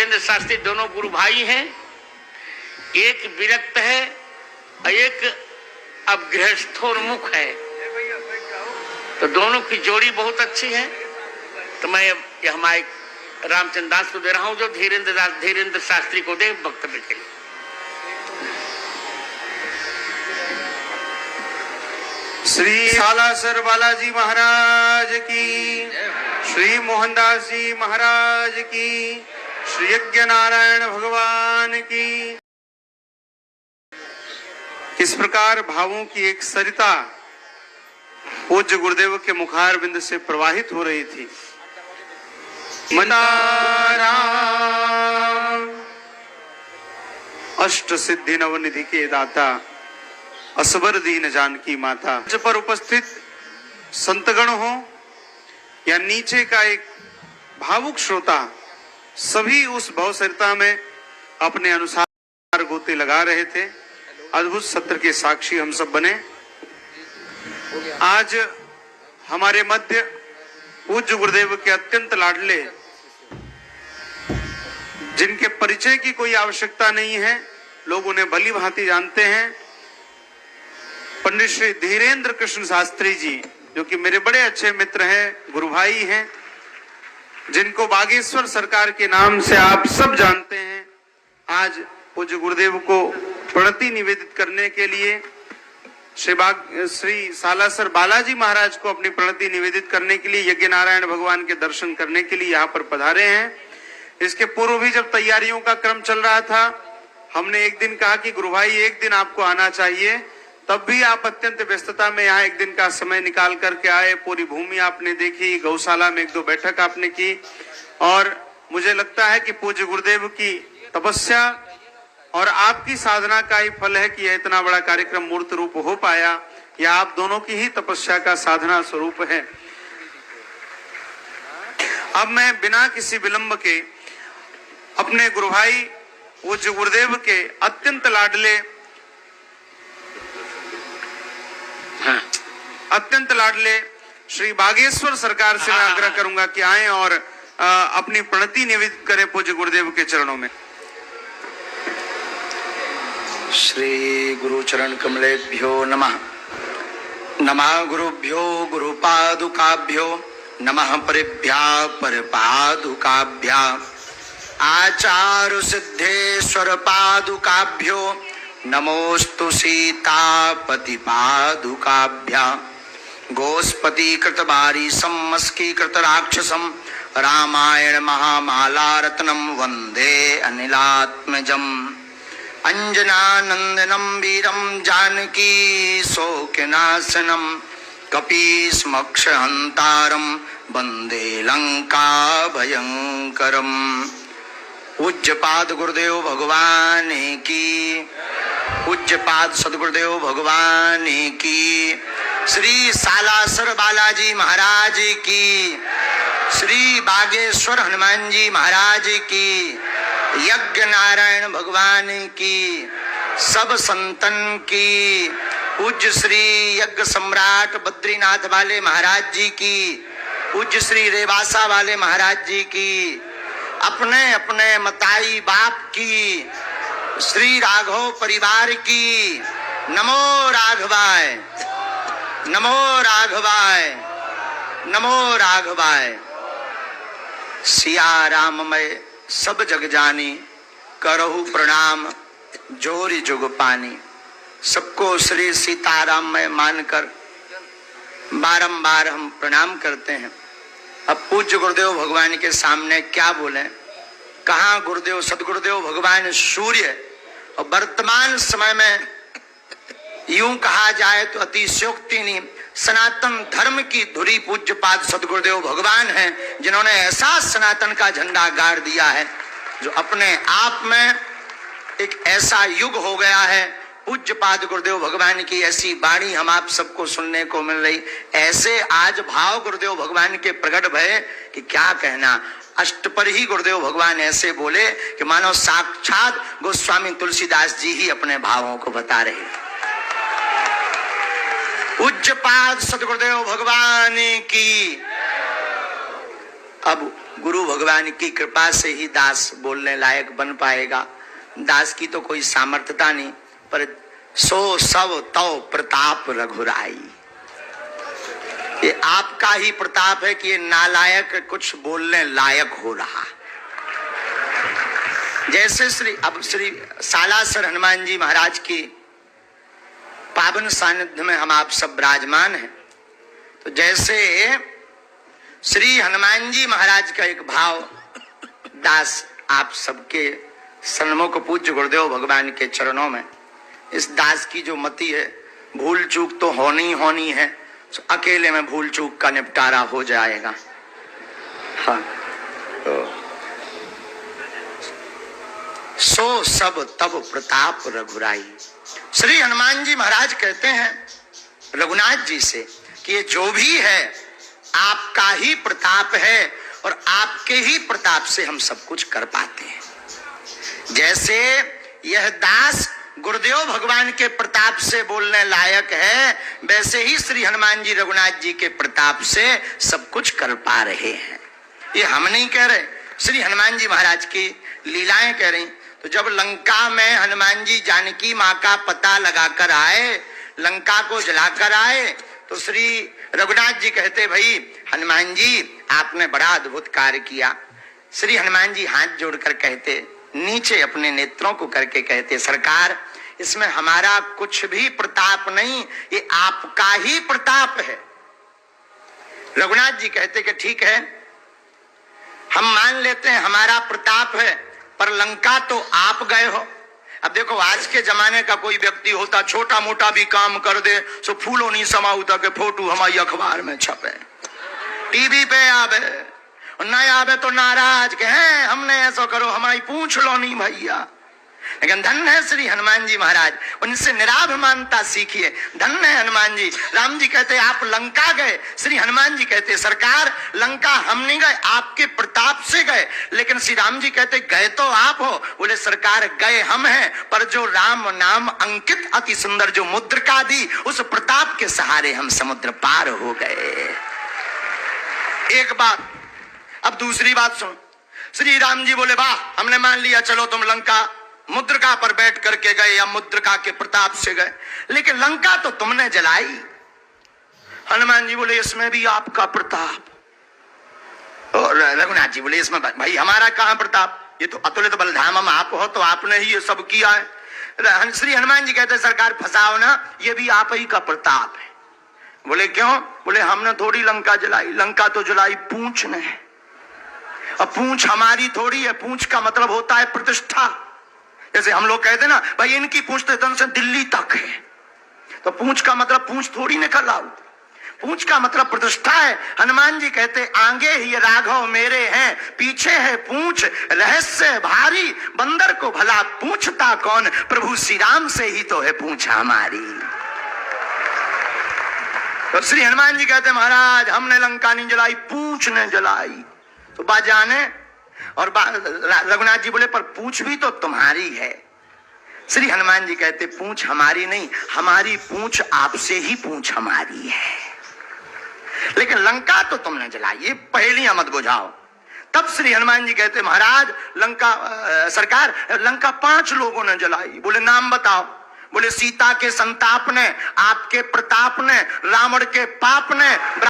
धीरेन्द्र शास्त्री दोनों गुरु भाई हैं, एक विरक्त है और एक अब गृहस्थोन्मुख है, तो दोनों की जोड़ी बहुत अच्छी है। तो मैं यह माइक रामचंद्र दास को दे रहा हूं, जो धीरेन्द्र शास्त्री को दे वक्तव्य के लिए। श्री सालासर बालाजी महाराज की, श्री मोहनदास जी महाराज की, श्री यज्ञ नारायण भगवान की। इस प्रकार भावों की एक सरिता पूज्य गुरुदेव के मुखार बिंद से प्रवाहित हो रही थी। अष्ट सिद्धि नवनिधि के दाता, असबर दीन जानकी माता। मंच पर उपस्थित संतगण हो या नीचे का एक भावुक श्रोता, सभी उस भवसरिता में अपने अनुसार गोते लगा रहे थे। अद्भुत सत्र के साक्षी हम सब बने। आज हमारे मध्य पूज्य गुरुदेव के अत्यंत लाडले, जिनके परिचय की कोई आवश्यकता नहीं है, लोग उन्हें भली भांति जानते हैं, पंडित श्री धीरेन्द्र कृष्ण शास्त्री जी, जो कि मेरे बड़े अच्छे मित्र हैं, गुरु भाई हैं, जिनको बागेश्वर सरकार के नाम से आप सब जानते हैं। आज पूज्य गुरुदेव को प्रणति निवेदित करने के लिए, श्री सालासर बालाजी महाराज को अपनी प्रणति निवेदित करने के लिए, यज्ञ नारायण भगवान के दर्शन करने के लिए यहाँ पर पधारे हैं। इसके पूर्व भी जब तैयारियों का क्रम चल रहा था, हमने एक दिन कहा कि गुरु भाई एक दिन आपको आना चाहिए, तब भी आप अत्यंत व्यस्तता में यहाँ एक दिन का समय निकाल करके आए। पूरी भूमि आपने देखी, गौशाला में एक दो बैठक आपने की, और मुझे लगता है कि पूज्य गुरुदेव की तपस्या और आपकी साधना का ही फल है कि यह इतना बड़ा कार्यक्रम मूर्त रूप हो पाया। यह आप दोनों की ही तपस्या का साधना स्वरूप है। अब मैं बिना किसी विलंब के अपने गुरु भाई पूज्य गुरुदेव के अत्यंत लाडले श्री बागेश्वर सरकार से मैं आग्रह करूंगा कि आए और अपनी प्रणति निवेदित करें पूज्य गुरुदेव के चरणों में। श्री गुरु चरण कमलेभ्यो नमः। नमः गुरुभ्यो गुरुपादुकाभ्यो, नमः परिभ्या परपादुकाभ्या, आचार्य सिद्धेश्वर पादुकाभ्यो, नमोस्तु सीतापति पादुकाभ्या। गोस्पति कृत बारीसम मस्की कृत राक्षसम, रामायण महामाला रत्नम वंदे अनिलात्मजम। अंजनानंदनम वीरम जानकी शोकनाशनम, कपीसमक्षहंतारम वंदे लंका भयंकरम। पूज्यपाद गुरुदेव भगवान की, पूज्यपाद सदगुरुदेव भगवान की, श्री सालासर बालाजी महाराज की, श्री बागेश्वर हनुमान जी महाराज की, यज्ञ नारायण भगवान की, सब संतन की, पूज्य श्री यज्ञ सम्राट बद्रीनाथ वाले महाराज जी की, पूज्य श्री रेवासा वाले महाराज जी की, अपने अपने मताई बाप की, श्री राघव परिवार की। नमो राघवाय, नमो राघवाय, नमो राघवाय। सिया राममय सब जग जानी, करहु प्रणाम जोरी जुग पानी। सबको श्री सीताराम में मानकर बारंबार हम प्रणाम करते हैं। अब पूज्य गुरुदेव भगवान के सामने क्या बोले, कहाँ गुरुदेव सदगुरुदेव भगवान सूर्य, और वर्तमान समय में यूं कहा जाए तो अतिशयोक्ति नहीं, सनातन धर्म की धुरी पूज्यपाद सदगुरुदेव भगवान हैं, जिन्होंने ऐसा सनातन का झंडा गाड़ दिया है, जो अपने आप में एक ऐसा युग हो गया है। पूज्यपाद गुरुदेव भगवान की ऐसी वाणी हम आप सबको सुनने को मिल रही। ऐसे आज भाव गुरुदेव भगवान के प्रकट भय कि क्या कहना। अष्ट पर ही गुरुदेव भगवान ऐसे बोले कि मानो साक्षात गोस्वामी तुलसीदास जी ही अपने भावों को बता रहे। पूज्यपाद सदगुरुदेव भगवान की। अब गुरु भगवान की कृपा से ही दास बोलने लायक बन पाएगा। दास की तो कोई सामर्थ्यता नहीं, पर सो सब तो प्रताप रघुराई। ये आपका ही प्रताप है कि ये नालायक कुछ बोलने लायक हो रहा। जैसे श्री सालासर हनुमान जी महाराज की पावन सानिध्य में हम आप सब विराजमान हैं, तो जैसे श्री हनुमान जी महाराज का एक भाव दास आप सबके सन्मुख पूज्य गुरुदेव भगवान के चरणों में, इस दास की जो मति है, भूल चूक तो होनी है, तो अकेले में भूल चूक का निपटारा हो जाएगा। हाँ, तो सो सब तब प्रताप रघुराई। श्री हनुमान जी महाराज कहते हैं रघुनाथ जी से कि ये जो भी है आपका ही प्रताप है और आपके ही प्रताप से हम सब कुछ कर पाते हैं। जैसे यह दास गुरुदेव भगवान के प्रताप से बोलने लायक है, वैसे ही श्री हनुमान जी रघुनाथ जी के प्रताप से सब कुछ कर पा रहे हैं। ये हम नहीं कह रहे, श्री हनुमान जी महाराज की लीलाएं कह रही। तो जब लंका में हनुमान जी जानकी माँ का पता लगाकर आए, लंका को जलाकर आए, तो श्री रघुनाथ जी कहते भाई हनुमान जी आपने बड़ा अद्भुत कार्य किया। श्री हनुमान जी हाथ जोड़कर कहते, नीचे अपने नेत्रों को करके कहते, सरकार इसमें हमारा कुछ भी प्रताप नहीं, ये आपका ही प्रताप है। रघुनाथ जी कहते कि ठीक है, हम मान लेते हैं हमारा प्रताप है, पर लंका तो आप गए हो। अब देखो आज के जमाने का कोई व्यक्ति होता, छोटा मोटा भी काम कर दे, सो फूलों नहीं समाऊता के फोटो हमारी अखबार में छपे, टीवी पे आवे, नहीं आवे तो नाराज के हैं, हमने ऐसा करो, हमारी पूछ लो नहीं भैया। लेकिन धन है श्री हनुमान जी महाराज, उनसे निराभिमानता सीखिए। धन है हनुमान जी। राम जी कहते आप लंका गए, श्री हनुमान जी कहते सरकार लंका हम नहीं गए, आपके प्रताप से गए। लेकिन श्री राम जी कहते गए तो आप हो, बोले सरकार गए हम हैं, पर जो राम नाम अंकित अति सुंदर जो मुद्रिका दी, उस प्रताप के सहारे हम समुद्र पार हो गए। एक बात। अब दूसरी बात सुन, श्री राम जी बोले वाह हमने मान लिया, चलो तुम लंका मुद्रिका पर बैठ करके गए या मुद्रिका के प्रताप से गए, लेकिन लंका तो तुमने जलाई। हनुमान जी बोले इसमें भी आपका प्रताप। और रघुनाथ जी बोले इसमें भाई हमारा कहां प्रताप, ये तो अतुलित बलधामम आप हो, तो आपने ही ये सब किया है। श्री हनुमान जी कहते सरकार फंसाओ ना, ये भी आप ही का प्रताप है। बोले क्यों? बोले हमने थोड़ी लंका जलाई, लंका तो जलाई पूंछ ने, और पूंछ हमारी थोड़ी है। पूंछ का मतलब होता है प्रतिष्ठा। जैसे हम लोग कहते ना भाई इनकी पूंछ तो इतने से दिल्ली तक है, तो पूंछ का मतलब पूंछ थोड़ी निकल आओ, पूंछ का मतलब प्रतिष्ठा है। हनुमान जी कहते आगे ही राघव मेरे हैं, पीछे है पूंछ रहस्य भारी, बंदर को भला पूछता कौन, प्रभु श्री राम से ही तो है पूंछ हमारी। तो श्री हनुमान जी कहते महाराज हमने लंका नहीं जलाई, पूंछ ने जलाई। तो बाजाने और रघुनाथ जी बोले पर पूंछ भी तो तुम्हारी है। श्री हनुमान जी कहते पूंछ हमारी नहीं, हमारी पूंछ आपसे ही पूंछ हमारी है, लेकिन लंका तो तुमने जलाई, ये पहेलियां मत बुझाओ। तब श्री हनुमान जी कहते महाराज लंका सरकार लंका 5 लोगों ने जलाई। बोले नाम बताओ। बोले सीता के संताप ने, आपके प्रताप ने, रावण के पाप ने,